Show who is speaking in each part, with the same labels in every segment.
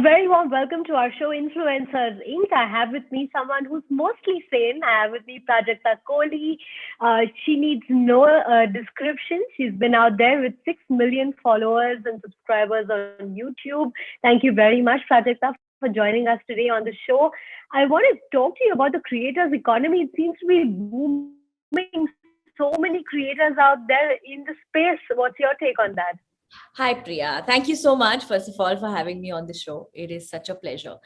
Speaker 1: very warm welcome to our show, Influencers Inc. I have with me someone who's mostly sane. I have with me Prajakta Kohli. She needs no description. She's been out there with 6 million followers and subscribers on YouTube. Thank you very much, Prajakta, for joining us today on the show. I want to talk to you about the creators economy. It seems to be booming. So many creators out there in the space. What's your take on that?
Speaker 2: Hi, Priya. Thank you so much, first of all, for having me on the show. It is such a pleasure.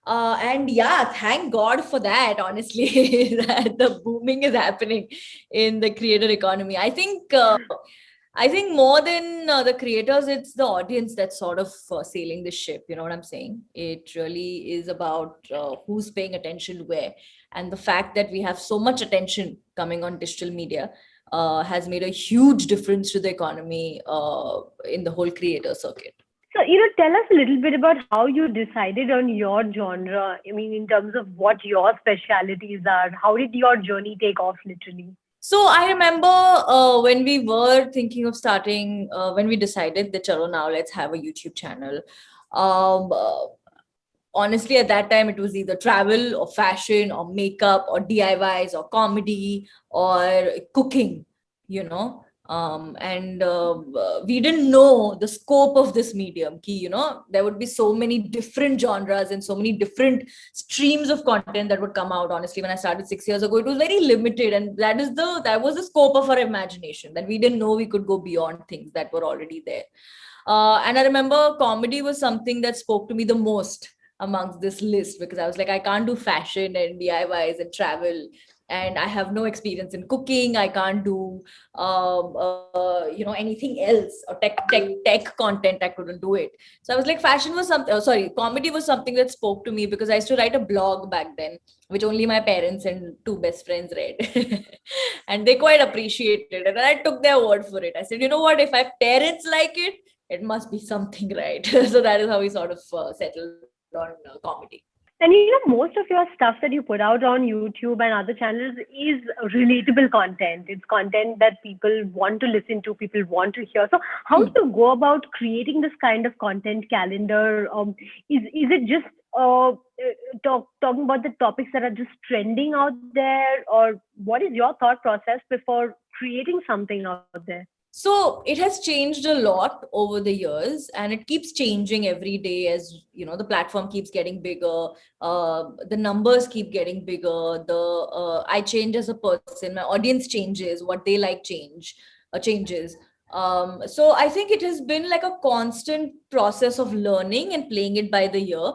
Speaker 2: And yeah, thank God for that, honestly, that the booming is happening in the creator economy. I think more than the creators, it's the audience that's sort of sailing the ship. You know what I'm saying? It really is about who's paying attention where. And the fact that we have so much attention coming on digital media has made a huge difference to the economy in the whole creator circuit.
Speaker 1: So, tell us a little bit about how you decided on your genre. I mean, in terms of what your specialities are, how did your journey take off literally?
Speaker 2: So I remember when we were thinking of starting, when we decided that, chalo, now let's have a YouTube channel. Um, uh, Honestly, at that time, it was either travel or fashion or makeup or DIYs or comedy or cooking, you know. And we didn't know the scope of this medium. There would be so many different genres and so many different streams of content that would come out. Honestly, when I started 6 years ago, it was very limited, and that was the scope of our imagination. That we didn't know we could go beyond things that were already there. And I remember comedy was something that spoke to me the most amongst this list, because I was like, I can't do fashion and DIYs and travel, and I have no experience in cooking. I can't do anything else, or tech content. I couldn't do it. So I was like, fashion was something. Oh, sorry, comedy was something that spoke to me, because I used to write a blog back then, which only my parents and two best friends read, and they quite appreciated it. And I took their word for it. I said, you know what? If my parents like it, it must be something right. So that is how we sort of settled on comedy.
Speaker 1: And most of your stuff that you put out on YouTube and other channels is relatable content. It's content that people want to listen to, people want to hear. So, how do you go about creating this kind of content calendar? Is it just talking about the topics that are just trending out there, or what is your thought process before creating something out there?
Speaker 2: So it has changed a lot over the years, and it keeps changing every day as the platform keeps getting bigger, the numbers keep getting bigger, the I change as a person, my audience changes, what they like changes. So I think it has been like a constant process of learning and playing it by the year.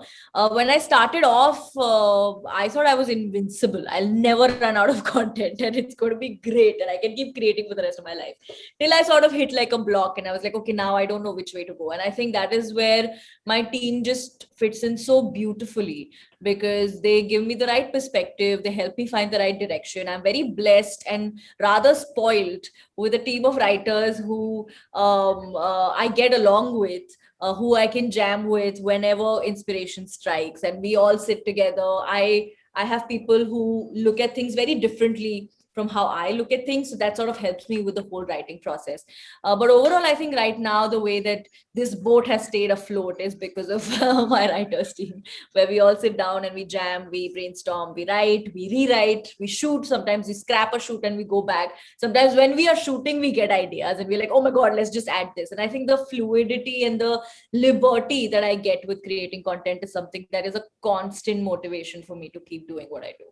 Speaker 2: When I started off, I thought I was invincible. I'll never run out of content, and it's going to be great, and I can keep creating for the rest of my life. Till I sort of hit like a block, and I was like, okay, now I don't know which way to go. And I think that is where my team just fits in so beautifully, because they give me the right perspective, they help me find the right direction. I'm very blessed and rather spoiled with a team of writers who I get along with, who I can jam with whenever inspiration strikes, and we all sit together. I have people who look at things very differently from how I look at things, so that sort of helps me with the whole writing process. But overall, I think right now the way that this boat has stayed afloat is because of my writers team, where we all sit down and we jam, we brainstorm, we write, we rewrite, we shoot. Sometimes we scrap a shoot and we go back. Sometimes when we are shooting, we get ideas and we're like, oh my God, let's just add this. And I think the fluidity and the liberty that I get with creating content is something that is a constant motivation for me to keep doing what I do.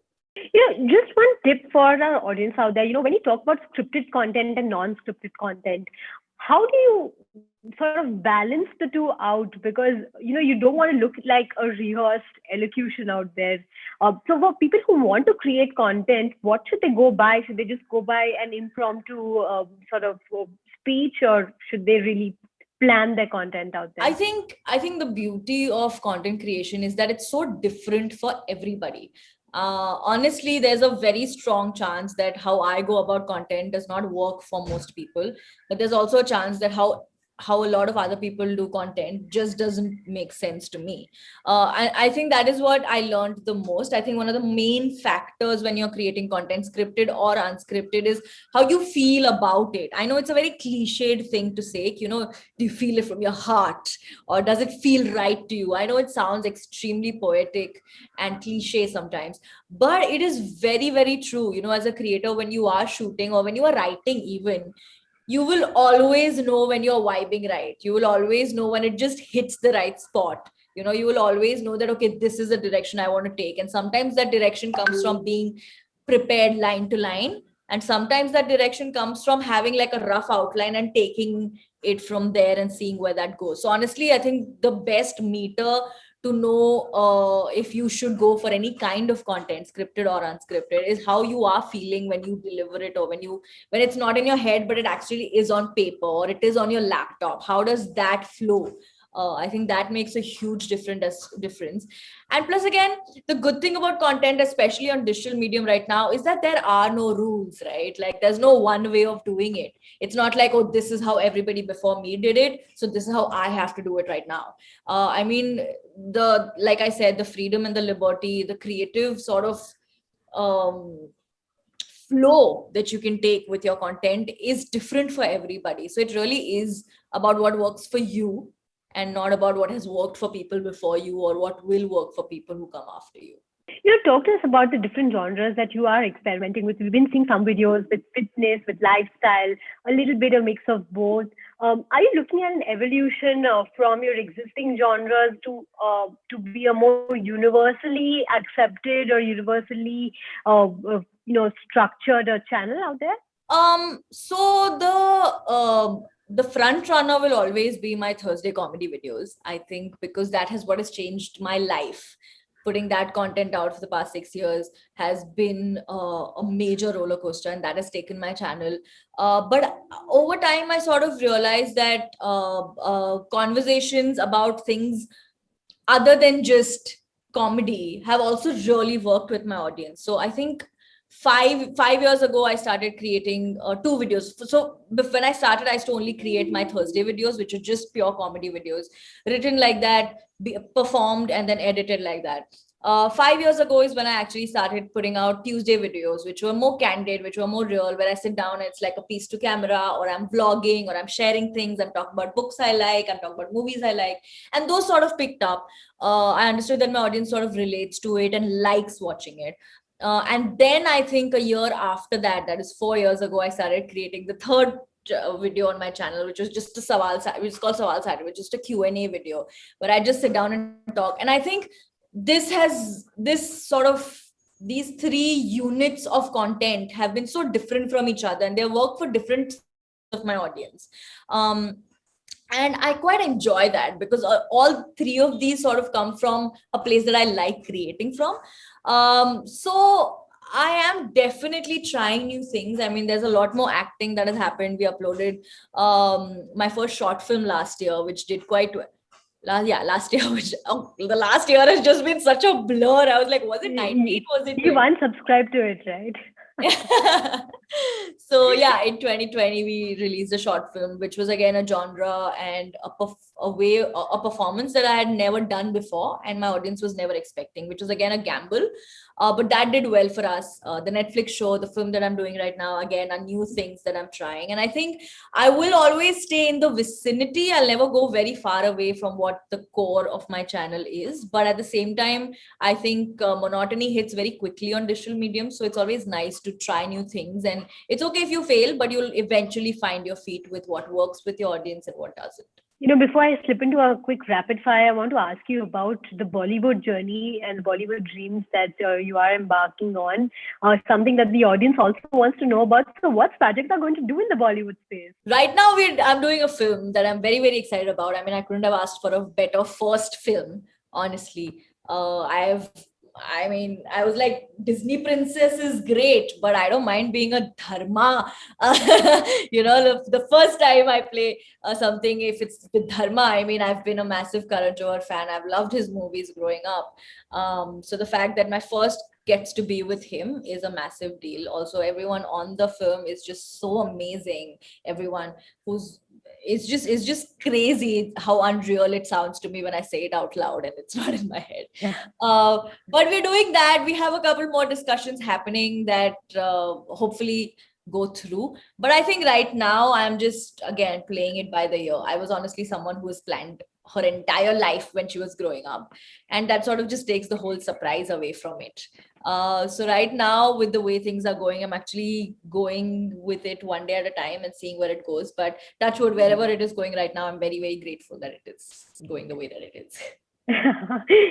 Speaker 1: Just one tip for our audience out there. When you talk about scripted content and non-scripted content, how do you sort of balance the two out? Because you don't want to look like a rehearsed elocution out there. So for people who want to create content, what should they go by? Should they just go by an impromptu sort of speech, or should they really plan their content out there?
Speaker 2: I think the beauty of content creation is that it's so different for everybody. Honestly, there's a very strong chance that how I go about content does not work for most people, but there's also a chance that how how a lot of other people do content just doesn't make sense to me. And I think that is what I learned the most. I think one of the main factors when you're creating content, scripted or unscripted, is how you feel about it. I know it's a very cliched thing to say, you know, do you feel it from your heart, or does it feel right to you? I know it sounds extremely poetic and cliche sometimes, but it is very, very true. You know, as a creator, when you are shooting or when you are writing even, you will always know when you're vibing right. You will always know when it just hits the right spot. You know, you will always know that, okay, this is the direction I want to take. And sometimes that direction comes from being prepared line to line. And sometimes that direction comes from having like a rough outline and taking it from there and seeing where that goes. So honestly, I think the best meter to know if you should go for any kind of content, scripted or unscripted, is how you are feeling when you deliver it, or when it's not in your head but it actually is on paper or it is on your laptop. How does that flow? I think that makes a huge difference. And plus, again, the good thing about content, especially on digital medium right now, is that there are no rules, right? Like, there's no one way of doing it. It's not like, oh, this is how everybody before me did it, so this is how I have to do it right now. I mean, like I said, the freedom and the liberty, the creative sort of um flow that you can take with your content is different for everybody. So it really is about what works for you, and not about what has worked for people before you or what will work for people who come after you.
Speaker 1: You know, talk to us about the different genres that you are experimenting with. We've been seeing some videos with fitness, with lifestyle, a little bit of mix of both. Are you looking at an evolution from your existing genres to be a more universally accepted or universally, structured channel out there?
Speaker 2: So the front runner will always be my Thursday comedy videos, I think, because that has what has changed my life. Putting that content out for the past 6 years has been a major roller coaster, and that has taken my channel. But over time, I sort of realized that conversations about things other than just comedy have also really worked with my audience. So I think five years ago I started creating 2 videos. So when I started, I used to only create my Thursday videos, which are just pure comedy videos, written like that, performed and then edited like that. 5 years ago is when I actually started putting out Tuesday videos, which were more candid, which were more real, where I sit down and it's like a piece to camera, or I'm vlogging, or I'm sharing things, I'm talking about books I like, I'm talking about movies I like. And those sort of picked up. I understood that my audience sort of relates to it and likes watching it. And then I think a year after that, that is 4 years ago, I started creating the third video on my channel, which was just a which is called Sawal Saturday, which is just a Q&A video where I just sit down and talk. And I think these 3 units of content have been so different from each other, and they work for different of my audience. And I quite enjoy that, because all 3 of these sort of come from a place that I like creating from. So I am definitely trying new things. I mean, there's a lot more acting that has happened. We uploaded my first short film last year, which did quite well. Last year, which the last year has just been such a blur. I was like, was it 19? Was it 20?
Speaker 1: You unsubscribed to it, right?
Speaker 2: So yeah, in 2020 we released a short film, which was again a genre and a performance that I had never done before, and my audience was never expecting, which was again a gamble. But that did well for us. The Netflix show, the film that I'm doing right now, again, are new things that I'm trying. And I think I will always stay in the vicinity. I'll never go very far away from what the core of my channel is. But at the same time, I think monotony hits very quickly on digital medium. So it's always nice to try new things. And it's okay if you fail, but you'll eventually find your feet with what works with your audience and what doesn't.
Speaker 1: You know, before I slip into a quick rapid fire, I want to ask you about the Bollywood journey and Bollywood dreams that you are embarking on. Something that the audience also wants to know about. So, what's Prajakta going to do in the Bollywood space?
Speaker 2: Right now, I'm doing a film that I'm very, very excited about. I mean, I couldn't have asked for a better first film, honestly. I was like, Disney princess is great, but I don't mind being a dharma. The first time I play something, if it's with dharma, I mean, I've been a massive Karan Johar fan. I've loved his movies growing up. So the fact that my first gets to be with him is a massive deal. Also, everyone on the film is just so amazing. Everyone who's it's just crazy how unreal it sounds to me when I say it out loud and it's not in my head.
Speaker 1: Yeah.
Speaker 2: But we're doing that. We have a couple more discussions happening that hopefully go through. But I think right now I'm just again playing it by the ear. I was honestly someone who has planned her entire life when she was growing up, and that sort of just takes the whole surprise away from it. So right now, with the way things are going, I'm actually going with it one day at a time and seeing where it goes. But touch wood, wherever it is going right now, I'm very, very grateful that it is going the way that it is.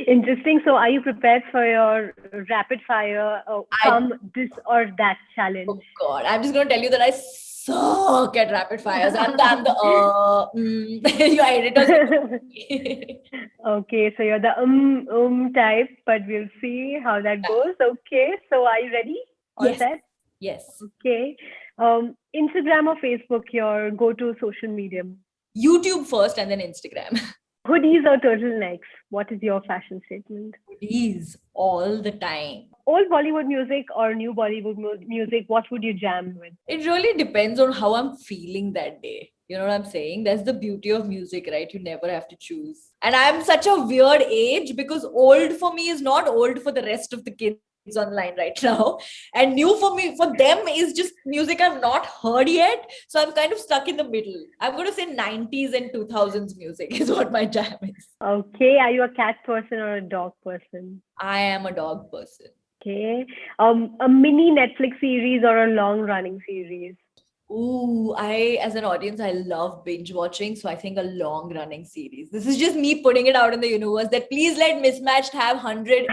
Speaker 1: Interesting. So, are you prepared for your rapid fire this or that challenge?
Speaker 2: Oh God, I'm just going to tell you that I suck at rapid fires. I'm your editors.
Speaker 1: Okay, so you're the type, but we'll see how that goes. Okay, so are you ready? All
Speaker 2: Yes.
Speaker 1: set?
Speaker 2: Yes.
Speaker 1: Okay. Instagram or Facebook, your go-to social medium?
Speaker 2: YouTube first and then Instagram.
Speaker 1: Hoodies or turtlenecks? What is your fashion statement?
Speaker 2: Hoodies all the time.
Speaker 1: Old Bollywood music or new Bollywood music? What would you jam with?
Speaker 2: It really depends on how I'm feeling that day. You know what I'm saying? That's the beauty of music, right? You never have to choose. And I'm such a weird age because old for me is not old for the rest of the kids online right now. And new for me, for them, is just music I've not heard yet. So I'm kind of stuck in the middle. I'm going to say 90s and 2000s music is what my jam is.
Speaker 1: Okay. Are you a cat person or a dog person?
Speaker 2: I am a dog person.
Speaker 1: Okay. A mini Netflix series or a long running series?
Speaker 2: Ooh, as an audience, I love binge watching. So I think a long running series. This is just me putting it out in the universe that please let Mismatched have 100.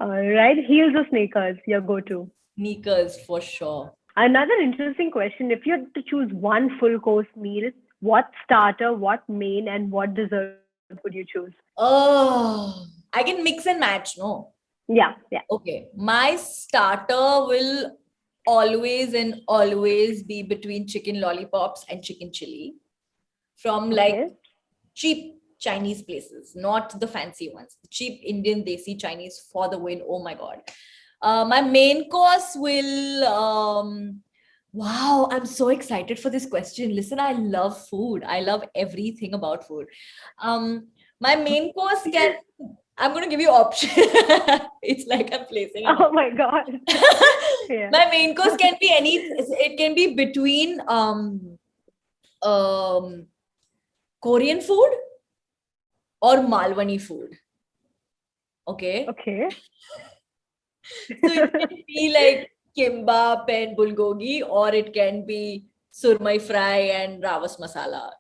Speaker 1: All right. Heels or sneakers? Your go-to?
Speaker 2: Sneakers for sure.
Speaker 1: Another interesting question. If you had to choose one full course meal, what starter, what main, and what dessert would you choose?
Speaker 2: Oh, I can mix and match, no?
Speaker 1: Yeah.
Speaker 2: Okay. My starter will always be between chicken lollipops and chicken chili from like cheap Chinese places, not the fancy ones. Cheap Indian desi Chinese for the win. Oh my God. My main course will wow, I'm so excited for this question. Listen, I love food. I love everything about food. My main course I'm going to give you options. It's like I'm placing it.
Speaker 1: Oh my God. Yeah.
Speaker 2: My main course can be it can be between Korean food or Malwani food. Okay. So it can be like kimbap and bulgogi, or it can be surmai fry and ravas masala,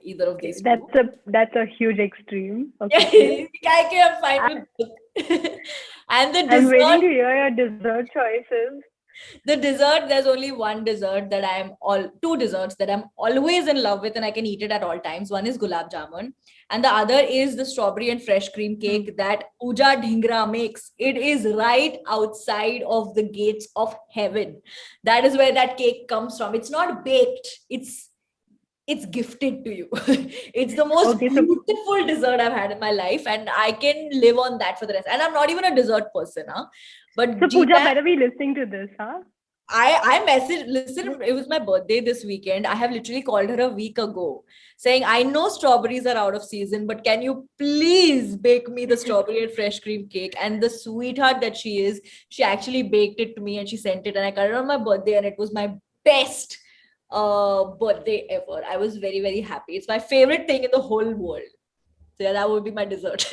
Speaker 2: either of these.
Speaker 1: That's a huge extreme.
Speaker 2: Okay. I can find it. And the dessert,
Speaker 1: I'm waiting to hear your dessert choices.
Speaker 2: The dessert, there's only one dessert that two desserts that I'm always in love with and I can eat it at all times. One is gulab jamun and the other is the strawberry and fresh cream cake that Pooja Dhingra makes. It is right outside of the gates of heaven. That is where that cake comes from. It's not baked. It's gifted to you. It's the most beautiful dessert I've had in my life and I can live on that for the rest. And I'm not even a dessert person, huh? But
Speaker 1: so Pooja better be listening to this, huh?
Speaker 2: I messaged, listen, it was my birthday this weekend. I have literally called her a week ago saying, I know strawberries are out of season, but can you please bake me the strawberry and fresh cream cake? And the sweetheart that she is, she actually baked it to me and she sent it and I got it on my birthday and it was my best birthday ever. I was very, very happy. It's my favorite thing in the whole world. So yeah, that would be my dessert.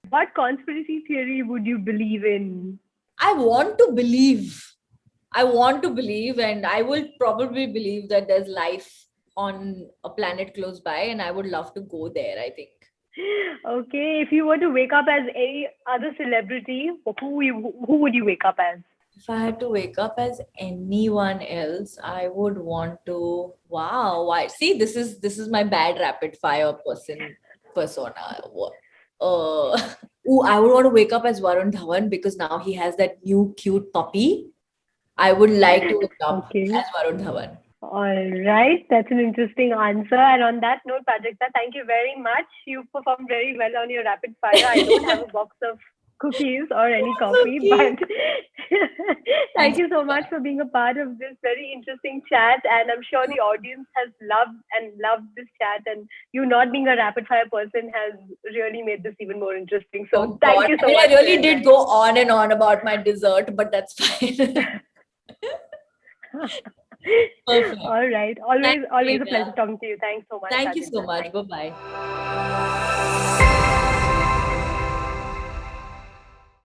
Speaker 1: What conspiracy theory would you believe in?
Speaker 2: I want to believe and I will probably believe that there's life on a planet close by and I would love to go there, I think.
Speaker 1: Okay, if you were to wake up as any other celebrity, who would you wake up as?
Speaker 2: If I had to wake up as anyone else, I would want to, why? See, this is my bad rapid fire persona. I would want to wake up as Varun Dhawan because now he has that new cute puppy. I would like to wake up as Varun Dhawan.
Speaker 1: All right, that's an interesting answer. And on that note, Prajakta, thank you very much. You performed very well on your rapid fire. I don't have a box of cookies or any
Speaker 2: So
Speaker 1: coffee,
Speaker 2: cute.
Speaker 1: but thank you so much for being a part of this very interesting chat. And I'm sure the audience has loved this chat. And you not being a rapid fire person has really made this even more interesting. So
Speaker 2: Oh
Speaker 1: thank
Speaker 2: God.
Speaker 1: you
Speaker 2: I
Speaker 1: so
Speaker 2: mean, I
Speaker 1: much for
Speaker 2: really
Speaker 1: your
Speaker 2: did
Speaker 1: time.
Speaker 2: go on and on about my dessert, but that's fine. Perfect.
Speaker 1: All right.
Speaker 2: Thank
Speaker 1: Always
Speaker 2: you,
Speaker 1: a pleasure
Speaker 2: Divya.
Speaker 1: talking to you. Thanks so much,
Speaker 2: Thank you so
Speaker 1: Aditya.
Speaker 2: much.
Speaker 1: Thanks.
Speaker 2: Bye bye.